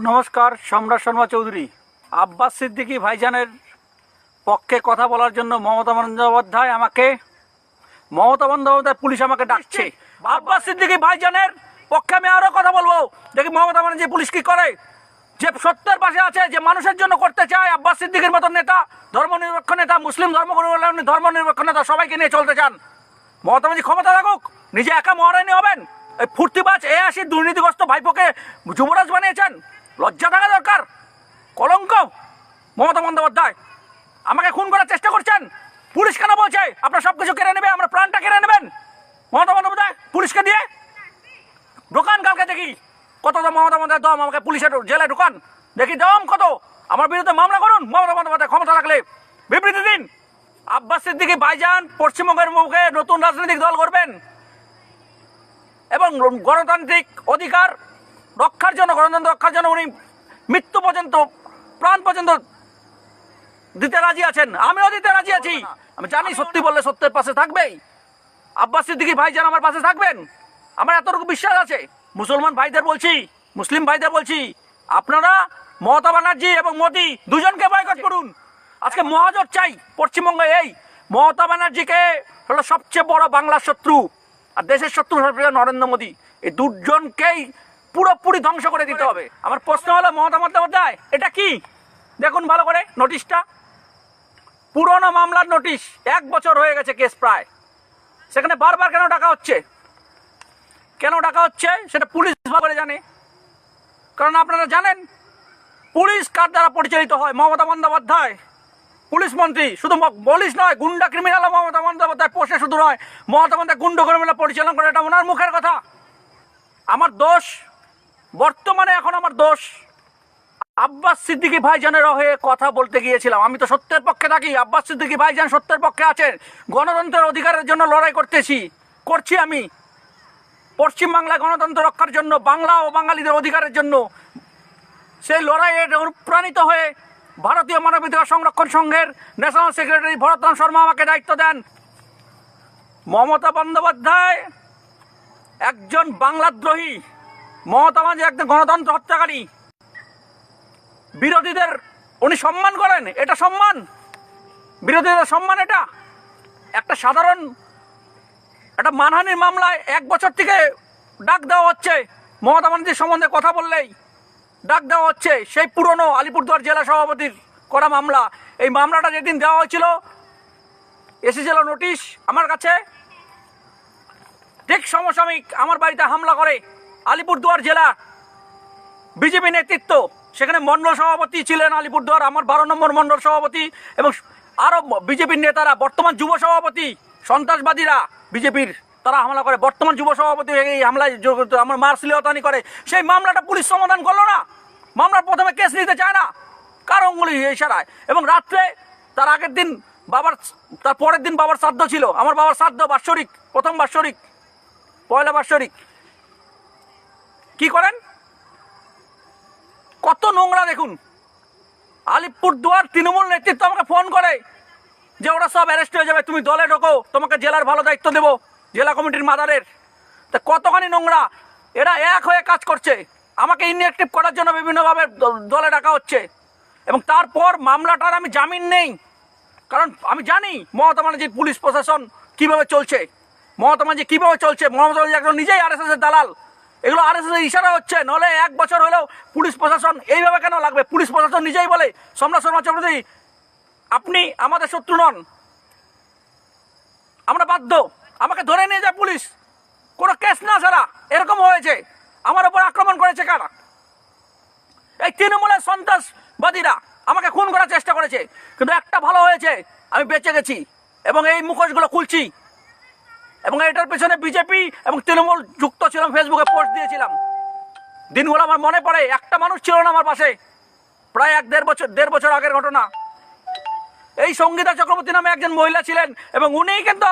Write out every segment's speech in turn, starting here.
নমস্কার, সম্রাট শর্মা চৌধুরী। আব্বাস সিদ্দিকী ভাইজানের পক্ষে কথা বলার জন্য মমতা বন্দ্যোপাধ্যায় পুলিশ আমাকে ডাকছে। আব্বাস সিদ্দিকী ভাইজানের পক্ষে আমি আরও কথা বলবো। দেখি মমতা ব্যানার্জি পুলিশ কি করে, যে সত্যের পাশে আছে, যে মানুষের জন্য করতে চায়। আব্বাস সিদ্দিকীর মতন নেতা, ধর্মনিরপেক্ষ নেতা, মুসলিম ধর্মগুরু ধর্মনিরপেক্ষ নেতা, সবাইকে নিয়ে চলতে চান। মমতা ব্যানার্জি ক্ষমতা রাখুক, নিজে একা মহারানী হবেন। এই ফুর্তিবাজ আসি দুর্নীতিগ্রস্ত ভাইপোকে যুবরাজ বানিয়েছেন। লজ্জা থাকা দরকার। কলঙ্ক মমতা বন্দ্যোপাধ্যায়। আমাকে খুন করার চেষ্টা করছেন। পুলিশ কেন বলছে আপনার সবকিছু কেড়ে নেবে, আমরা প্রাণটা কেড়ে নেবেন? মমতা বন্দ্যোপাধ্যায় পুলিশকে দিয়ে ঢোকান, কালকে দেখি কত মমতা বন্দ্যোপাধ্যায় দম, আমাকে পুলিশের জেলায় ঢোকান, দেখি দম কত। আমার বিরুদ্ধে মামলা করুন, মমতা বন্দ্যোপাধ্যায় ক্ষমতা রাখলে বিবৃতি দিন। আব্বাস সিদ্দিকী ভাইজান পশ্চিমবঙ্গের মুখে নতুন রাজনৈতিক দল করবেন এবং গণতান্ত্রিক অধিকার রক্ষার জন্য, গণতন্ত্র রক্ষার জন্য উনি মৃত্যু পর্যন্ত, প্রাণ পর্যন্ত দিতে রাজি আছেন। আমিও দিতে রাজি আছি। আমি জানি সত্যি বললে সত্যের পাশে থাকবেই। আব্বাস সিদ্দিকী ভাইজান আমার পাশে থাকবেন, আমার এতটুকু বিশ্বাস আছে। মুসলমান ভাইদের বলছি, মুসলিম ভাইদের বলছি, আপনারা মমতা ব্যানার্জি এবং মোদি দুজনকে বয়কট করুন। আজকে মহাজোট চাই পশ্চিমবঙ্গে। এই মমতা ব্যানার্জিকে হলো সবচেয়ে বড় বাংলার শত্রু, আর দেশের শত্রু নরেন্দ্র মোদী। এই দুজনকেই পুরোপুরি ধ্বংস করে দিতে হবে। আমার প্রশ্ন হলো মমতা বন্দ্যোপাধ্যায়, এটা কি দেখুন ভালো করে নোটিশটা। পুরনো মামলার নোটিশ, 1 বছর হয়ে গেছে কেস প্রায়। সেখানে বারবার কেন ডাকা হচ্ছে, কেন ডাকা হচ্ছে সেটা পুলিশ ভালো করে জানে। কারণ আপনারা জানেন পুলিশ কার দ্বারা পরিচালিত হয়। মমতা বন্দ্যোপাধ্যায় পুলিশ মন্ত্রী, শুধু পুলিশ নয়, গুন্ডা ক্রিমিনাল মমতা বন্দ্যোপাধ্যায় পোষে শুধু নয়, মমতা বন্দ্যোপাধ্যায় গুন্ডা ক্রিমিনাল পরিচালনা করে, এটা ওনার মুখের কথা। আমার দোষ বর্তমানে, এখন আমার দোষ আব্বাস সিদ্দিকী ভাইজানের হয়ে কথা বলতে গিয়েছিলাম। আমি তো সত্যের পক্ষে থাকি, আব্বাস সিদ্দিকী ভাইজান সত্যের পক্ষে আছেন। গণতন্ত্রের অধিকারের জন্য লড়াই করছি আমি। পশ্চিমবাংলায় গণতন্ত্র রক্ষার জন্য, বাংলা ও বাঙালিদের অধিকারের জন্য। সেই লড়াইয়ে অনুপ্রাণিত হয়ে ভারতীয় মানবাধিকার সংরক্ষণ সংঘের ন্যাশনাল সেক্রেটারি ভরতরাম শর্মা আমাকে দায়িত্ব দেন। মমতা বন্দ্যোপাধ্যায় একজন বাংলাদ্রোহী, মমতা ব্যানার্জি একজন গণতন্ত্র হত্যাকারী। বিরোধীদের উনি সম্মান করেন, এটা সম্মান? বিরোধীদের সম্মান এটা? একটা সাধারণ একটা মানহানির মামলায় 1 বছর থেকে ডাক দেওয়া হচ্ছে। মমতা ব্যানার্জির সম্বন্ধে কথা বললেই ডাক দেওয়া হচ্ছে। সেই পুরনো আলিপুরদুয়ার জেলা সভাপতির করা মামলা। এই মামলাটা যেদিন দেওয়া হয়েছিল, এসেছিল নোটিশ আমার কাছে, ঠিক সমসাময়িক আমার বাড়িতে হামলা করে আলিপুরদুয়ার জেলা বিজেপি নেতৃত্ব। সেখানে মণ্ডল সভাপতি ছিলেন আলিপুরদুয়ার, আমার 12 নম্বর মণ্ডল সভাপতি, এবং আরও বিজেপির নেতারা, বর্তমান যুব সভাপতি, সন্ত্রাসবাদীরা বিজেপির, তারা হামলা করে। বর্তমান যুব সভাপতি এই হামলায় আমার মার্সিলিয়তানি করে। সেই মামলাটা পুলিশ সমাধান করলো না। মামলার প্রথমে কেস নিতে চায় না, কার অঙ্গুলি ইশারায়। এবং রাত্রে তার আগের দিন তার পরের দিন বাবার শ্রাদ্ধ ছিল। আমার বাবার শ্রাদ্ধ বাৎসরিক, প্রথম বাৎসরিক, পয়লা বাৎসরিক। কি করেন, কত নোংরা দেখুন। আলিপুরদুয়ার তৃণমূল নেতৃত্ব আমাকে ফোন করে যে ওরা সব অ্যারেস্ট হয়ে যাবে, তুমি দলে ঢোকো, তোমাকে জেলার ভালো দায়িত্ব দেবো, জেলা কমিটির মাদারের। তা কতখানি নোংরা। এরা এক হয়ে কাজ করছে, আমাকে ইনঅ্যাক্টিভ করার জন্য বিভিন্নভাবে দলে ডাকা হচ্ছে। এবং তারপর মামলাটার আমি জামিন নেই, কারণ আমি জানি মমতা ব্যানার্জির পুলিশ প্রশাসন কীভাবে চলছে, মমতা ব্যানার্জি কীভাবে চলছে। মমতা ব্যানার্জি একজন নিজেই আরএসএসের দালাল। এগুলো আরএসএসের ইশারা হচ্ছে, নলে 1 বছর হলেও পুলিশ প্রশাসন এইভাবে কেন লাগবে? পুলিশ প্রশাসন নিজেই বলে, সম্রাট শর্মা চৌধুরী আপনি আমাদের শত্রু নন, আমরা বাধ্য, আমাকে ধরে নিয়ে যায় পুলিশ, কোনো কেস না ছাড়া। এরকম হয়েছে। আমার উপর আক্রমণ করেছে কারা? এই তৃণমূলের সন্ত্রাসবাদীরা আমাকে খুন করার চেষ্টা করেছে। কিন্তু একটা ভালো হয়েছে, আমি বেঁচে গেছি এবং এই মুখোশগুলো খুলছি। এবং এটার পেছনে বিজেপি এবং তৃণমূল যুক্ত ছিলাম, ফেসবুকে পোস্ট দিয়েছিলাম। দিনগুলো আমার মনে পড়ে, একটা মানুষ ছিল না আমার পাশে। প্রায় 1-1.5 বছর আগের ঘটনা। এই সঙ্গীতা চক্রবর্তী নামে একজন মহিলা ছিলেন, এবং উনিই কিন্তু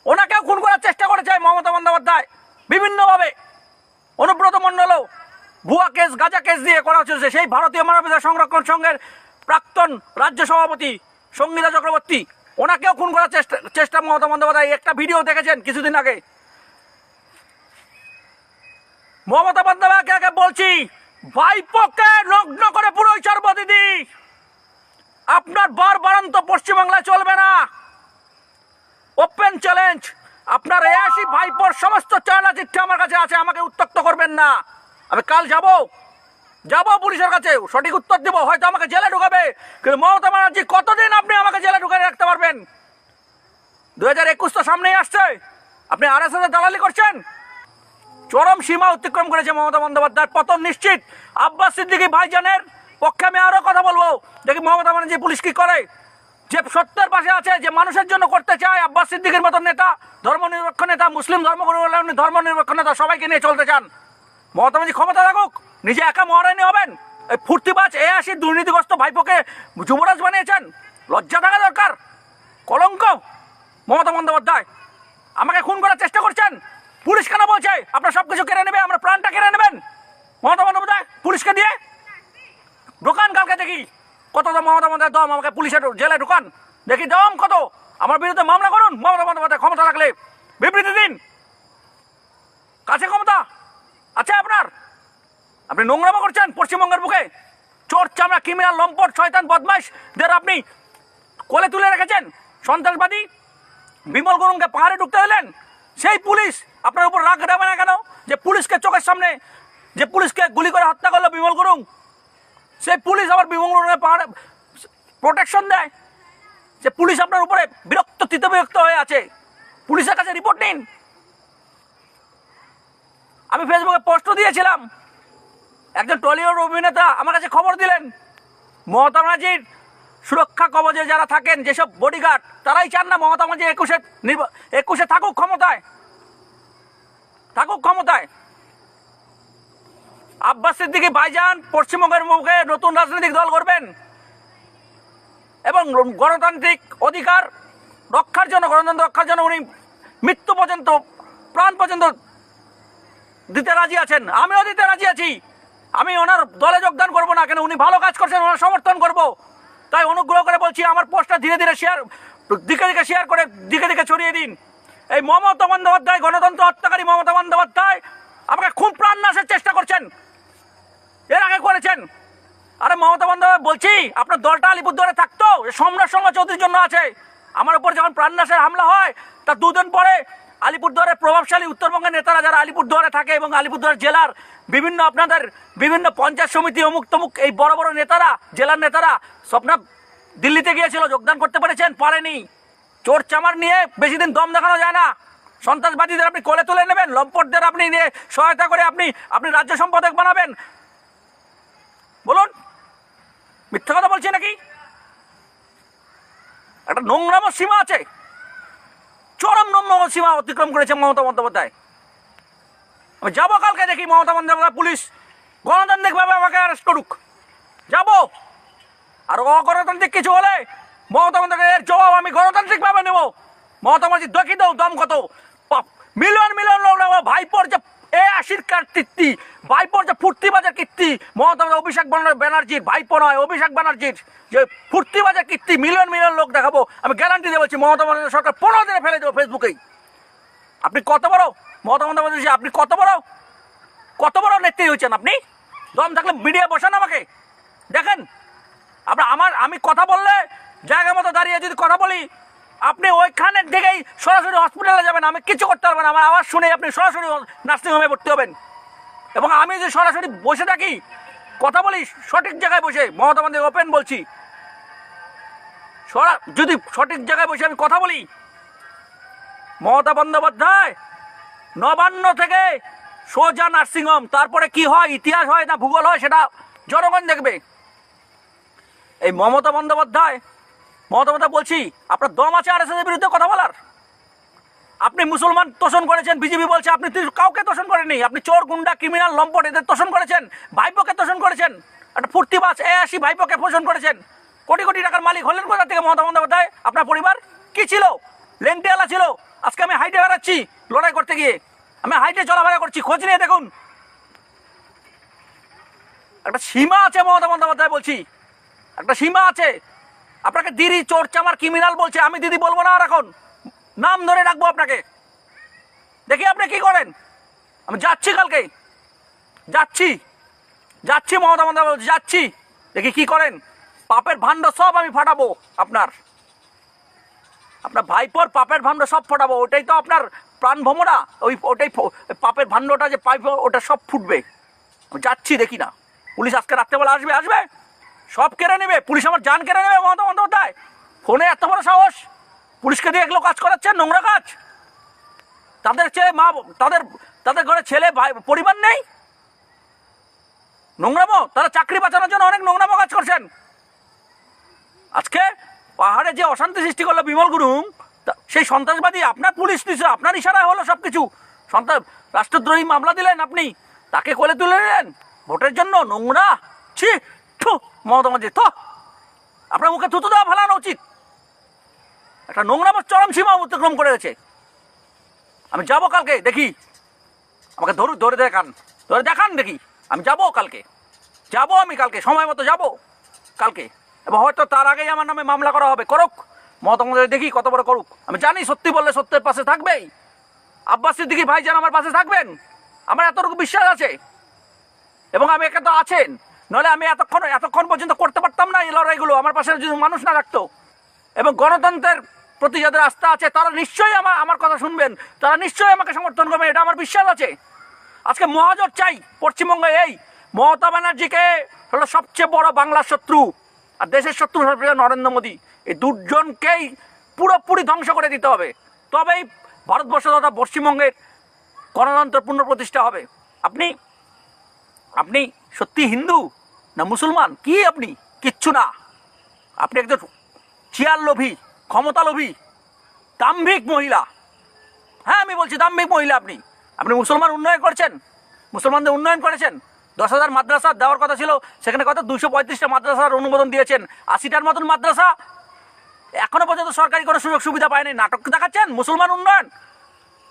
ওনাকেও খুন করার চেষ্টা করেছে মমতা বন্দ্যোপাধ্যায় বিভিন্নভাবে। অনুব্রত মণ্ডলও ভুয়া কেস, গাঁজা কেস দিয়ে করা হচ্ছে। সেই ভারতীয় মানবাধিকার সংরক্ষণ সংঘের প্রাক্তন রাজ্য সভাপতি সঙ্গীতা চক্রবর্তী, ওনাকেও খুন করার চেষ্টা মমতা বন্দ্যোপাধ্যায়। একটা ভিডিও দেখেছেন কিছুদিন আগে। মমতা বন্দ্যোপাধ্যায়কে বলছি, ভাইপোকে নগ্ন করে পুরো ছাড়বো দিদি। আপনার বারবারান্ত পশ্চিমবাংলায় চলবে না। ওপেন চ্যালেঞ্জ, আপনার ৮৬ ভাইপোর সমস্ত চালা চিঠি আমার কাছে আছে, আমাকে উত্তক্ত করবেন না। আমি কাল যাব পুলিশের কাছে, সঠিক উত্তর দেবো, হয়তো আমাকে জেলে ঢুকাবে, কিন্তু মমতা ব্যানার্জি কতদিন আপনি আমাকে জেলে ঢুকিয়ে রাখতে পারবেন? 2021 তো সামনেই আসছে, আপনি RSS এর দালালি করছেন। চরম সীমা অতিক্রম করেছে মমতা বন্দ্যোপাধ্যায়, পতন নিশ্চিত। আব্বাস সিদ্দিকী ভাইজানের পক্ষে আমি আরো কথা বলবো, দেখি মমতা ব্যানার্জি পুলিশ কি করে। যে সত্যের পাশে আছে, যে মানুষের জন্য করতে চায়, আব্বাস সিদ্দিকীর মতন নেতা, ধর্মনিরপেক্ষ নেতা, মুসলিম ধর্মগুরু ধর্মনিরপেক্ষ নেতা, সবাইকে নিয়ে চলতে চান। মমতা ব্যানার্জি ক্ষমতা থাকুক, নিজে একা মহারানী হবেন। এই ফুর্তিবাজ ৮৬ দুর্নীতিগ্রস্ত ভাইপোকে যুবরাজ বানিয়েছেন, লজ্জা থাকা দরকার। কলঙ্ক মমতা বন্দ্যোপাধ্যায়, আমাকে খুন করার চেষ্টা করছেন। পুলিশ কেন বলছে আপনার সবকিছু কেড়ে নেবে, আমরা প্রাণটা কেড়ে নেবেন? মমতা বন্দ্যোপাধ্যায় পুলিশকে দিয়ে ঢোকান, কালকে দেখি কত দম মমতা বন্দ্যোপাধ্যায় দম, আমাকে পুলিশের জেলে ঢোকান, দেখি দম কত। আমার বিরুদ্ধে মামলা করুন, মমতা বন্দ্যোপাধ্যায় ক্ষমতা রাখলে বিবৃতি দিন। কাছে ক্ষমতা আছে আপনার, আপনি নোংরামো করছেন পশ্চিমবঙ্গের বুকে। চোর চামড়া ক্রিমিনাল লম্পট শয়তান বদমাইশদের আপনি কোলে তুলে রেখেছেন। সন্ত্রাসবাদী বিমল গুরুংকে পাহাড়ে ঢুকতে দিলেন, সেই পুলিশ আপনার উপর রাগ দেবে না কেন? যে পুলিশকে চোখের সামনে, যে পুলিশকে গুলি করে হত্যা করলো বিমল গুরুং, সেই পুলিশ আবার বিমল গুরুংকে পাহাড়ে প্রোটেকশন দেয়। যে পুলিশ আপনার উপরে বিরক্ত হয়ে আছে, পুলিশের কাছে রিপোর্ট নিন। আমি ফেসবুকে পোস্টও দিয়েছিলাম, একজন টলিউড অভিনেতা আমার কাছে খবর দিলেন, মমতা ব্যানার্জির সুরক্ষা কবচে যারা থাকেন, যেসব বডিগার্ড, তারাই চান না মমতা ব্যানার্জি 21-এ থাকুক ক্ষমতায়। আব্বাস সিদ্দিকী ভাইজান পশ্চিমবঙ্গের মুখে নতুন রাজনৈতিক দল করবেন এবং গণতান্ত্রিক অধিকার রক্ষার জন্য, গণতন্ত্র রক্ষার জন্য উনি মৃত্যু পর্যন্ত, প্রাণ পর্যন্ত দিতে রাজি আছেন। আমিও দিতে রাজি আছি। আমি ওনার দলে যোগদান করবো না, কেন উনি ভালো কাজ করছেন, ওনার সমর্থন করব। তাই অনুগ্রহ করে বলছি, আমার পোস্টটা ধীরে ধীরে দিকে শেয়ার করে দিকে ছড়িয়ে দিন। এই মমতা বন্দ্যোপাধ্যায়, গণতন্ত্র হত্যাকারী মমতা বন্দ্যোপাধ্যায় আমাকে খুব প্রাণনাশের চেষ্টা করছেন, এর আগে করেছেন। আরে মমতা বন্দ্যোপাধ্যায় বলছি, আপনার দলটা আলিপুরদুয়ারে থাকতো, সম্রাট শর্মা চৌধুরীর জন্য আছে। আমার উপর যখন প্রাণনাশের হামলা হয়, তার 2 দিন পরে আলিপুরদুয়ারের প্রভাবশালী উত্তরবঙ্গের নেতারা যারা আলিপুরদুয়ারে থাকে এবং আলিপুরদুয়ার জেলার বিভিন্ন পঞ্চায়েত সমিতি অমুক তমুক এই বড় বড় নেতারা, জেলার নেতারা স্বপ্না দিল্লিতে গিয়েছিল, যোগদান করতে পেরেছেন, পারেনি। চোর চামার নিয়ে বেশি দিন দম দেখানো যায় না। সন্ত্রাসবাদীদের আপনি কোলে তুলে নেবেন, লম্পটদের আপনি নিয়ে সহায়তা করে আপনি রাজ্য সম্পাদক বানাবেন। বলুন, মিথ্যা কথা বলছি নাকি? একটা নোংরাম সীমা আছে, চরম নম্র সীমা অতিক্রম করেছে মমতা বন্দ্যোপাধ্যায়। আমি যাবো কালকে, দেখি মমতা বন্দ্যোপাধ্যায় পুলিশ গণতান্ত্রিকভাবে আমাকে অ্যারেস্ট করুক, যাব। আর অগণতান্ত্রিক কিছু হলে মমতা বন্দ্যোপাধ্যায়ের জবাব আমি গণতান্ত্রিকভাবে নেব। মমতা ব্যানার্জি দেখি দাও দম কত, মিলিয়ন লোক ভাইপোর যে ৮৬ কীর্তি, ভাইপোর যে ফুর্তিবাজের কীর্তি, মমতা অভিষেক ব্যানার্জির ভাইপো নয়, অভিষেক ব্যানার্জির যে ফুর্তিবাজের কীর্তি, মিলিয়ন লোক দেখাবো। আমি গ্যারান্টি দিয়ে বলছি, মমতা বন্দ্যোপাধ্যায় সরকার 15 দিনে ফেলে দেবো ফেসবুকেই। আপনি কত বড় মমতা বন্দ্যোপাধ্যায়, আপনি কত বড় নেত্রী হয়েছেন আপনি? দম থাকলে মিডিয়া বসান, আমাকে দেখেন। আমি কথা বললে জায়গা মতো দাঁড়িয়ে যদি কথা বলি, আপনি ওইখানের থেকেই সরাসরি হসপিটালে যাবেন, আমি কিছু করতে পারবেন। আমার আওয়াজ শুনে আপনি সরাসরি নার্সিংহোমে ভর্তি হবেন। এবং আমি যদি সরাসরি বসে থাকি, কথা বলি সঠিক জায়গায় বসে, মমতা বন্দ্যোপাধ্যায় ওপেন বলছি, যদি সঠিক জায়গায় বসে আমি কথা বলি, মমতা বন্দ্যোপাধ্যায় নবান্ন থেকে সোজা নার্সিংহোম, তারপরে কি হয়, ইতিহাস হয় না ভূগোল হয়, সেটা জনগণ দেখবে। এই মমতা বন্দ্যোপাধ্যায় বলছি, আপনার দম আছে RSS এর বিরুদ্ধে কথা বলার? আপনি মুসলমান তোষণ করেছেন, বিজেপি বলছে আপনি কাউকে তোষণ করেননি। আপনি চোর গুন্ডা ক্রিমিনাল লম্পট এদের তোষণ করেছেন, ভাইপোকে তোষণ করেছেন, একটা ফুর্তিবাজ ৮৬ ভাইপোকে পোষণ করেছেন। কোটি কোটি টাকার মালিক হলেন কোথা থেকে মমতা বন্দ্যোপাধ্যায়? আপনার পরিবার কি ছিল? লেংটিয়ালা ছিল। আজকে আমি হাইটে বেড়াচ্ছি লড়াই করতে গিয়ে, আমি হাইটে চলাফেরা করছি, খোঁজ নিয়ে দেখুন। একটা সীমা আছে মমতা বন্দ্যোপাধ্যায়, বলছি একটা সীমা আছে। আপনাকে দিদি চোর চামার ক্রিমিনাল বলছে, আমি দিদি বলবো না, আর এখন নাম ধরে রাখবো আপনাকে, দেখি আপনি কি করেন। আমি যাচ্ছি, কালকে যাচ্ছি। যাচ্ছি মমতা বন্দ্যোপাধ্যায়, যাচ্ছি, দেখি কি করেন। পাপের ভাণ্ড সব আমি ফাটাবো, আপনার ভাইপোর পাপের ভাণ্ড সব ফাটাবো। ওটাই তো আপনার প্রাণ ভ্রমরা, ওটাই পাপের ভাণ্ডটা যে পাইপ, ওটা সব ফুটবে। যাচ্ছি, দেখি না। পুলিশ আজকে রাত্রেবেলা আসবে, সব কেড়ে নেবে। পুলিশ আমার জান কেড়ে নেবে মমতা বন্দ্যোপাধ্যায়। ফোনে এত বড় সাহস, পুলিশকে দিয়ে এগুলো কাজ করাচ্ছেন, নোংরা কাজ। তাদের ছেলে মা, তাদের ঘরে ছেলে ভাই পরিবার নেই, নোংরামো। তারা চাকরি বাঁচানোর জন্য অনেক নোংরামো কাজ করছেন। আজকে পাহাড়ে যে অশান্তি সৃষ্টি করলো বিমল গুরুং, সেই সন্ত্রাসবাদী আপনার পুলিশ দিচ্ছে, আপনার ইশারায় হলো সবকিছু। রাষ্ট্রদ্রোহী মামলা দিলেন আপনি, তাকে কোলে তুলে নিলেন ভোটের জন্য। নোংরা, ছি, থু, মমতা বন্দ্যোপাধ্যায়, তো আপনার মুখে থুতু দেওয়া ফেলানো উচিত। একটা নোংরামো চরম সীমা অতিক্রম করে গেছে। আমি যাবো কালকে, দেখি, আমাকে ধরে দেখান দেখি। আমি যাবো কালকে, আমি কালকে সময় মতো যাবো কালকে। এবং হয়তো তার আগেই আমার নামে মামলা করা হবে, করুক মমতা বন্দ্যোপাধ্যায়, দেখি কত বড় করুক। আমি জানি সত্যি বললে সত্যের পাশে থাকবেই। আব্বাস সিদ্দিকী ভাইজান আমার পাশে থাকবেন, আমার এতটুকু বিশ্বাস আছে। এবং আমি একে তো আছেন, নইলে আমি এতক্ষণ পর্যন্ত করতে পারতাম না এই লড়াইগুলো, আমার পাশে যদি মানুষ না থাকতো। এবং গণতন্ত্রের প্রতি যাদের আস্থা আছে, তারা নিশ্চয়ই আমার কথা শুনবেন, তারা নিশ্চয়ই আমাকে সমর্থন করবেন, এটা আমার বিশ্বাস আছে। আজকে মহাজোট চাই পশ্চিমবঙ্গে। এই মমতা ব্যানার্জিকে হলো সবচেয়ে বড় বাংলার শত্রু, আর দেশের শত্রু নরেন্দ্র মোদী। এই দুজনকেই পুরোপুরি ধ্বংস করে দিতে হবে, তবেই ভারতবর্ষ তথা পশ্চিমবঙ্গের গণতন্ত্র পুনঃপ্রতিষ্ঠা হবে। আপনি সত্যি হিন্দু না মুসলমান? কি আপনি? কিচ্ছু না। আপনি একজন চেয়ার লোভী, ক্ষমতা লোভী, দাম্ভিক মহিলা। হ্যাঁ, আমি বলছি দাম্ভিক মহিলা। আপনি মুসলমান উন্নয়ন করছেন, মুসলমানদের উন্নয়ন করেছেন। 10,000 মাদ্রাসা দেওয়ার কথা ছিল, সেখানে কত 235টা মাদ্রাসার অনুমোদন দিয়েছেন। 80টার মতন মাদ্রাসা এখনো পর্যন্ত সরকারি কোনো সুযোগ সুবিধা পায়নি। নাটক দেখাচ্ছেন মুসলমান উন্নয়ন।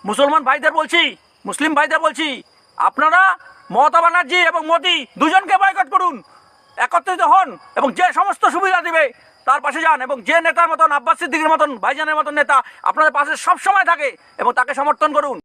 মুসলমান ভাইদের বলছি, মুসলিম ভাইদের বলছি, আপনারা মমতা ব্যানার্জি এবং মোদী দুজনকে বয়কট করুন, একত্রিত হন এবং যে সমস্ত সুবিধা দিবে তার পাশে যান। এবং যে নেতার মতন, আব্বাস সিদ্দিকীর মতন, ভাইজানের মতন নেতা আপনাদের পাশে সব সময় থাকে, এবং তাকে সমর্থন করুন।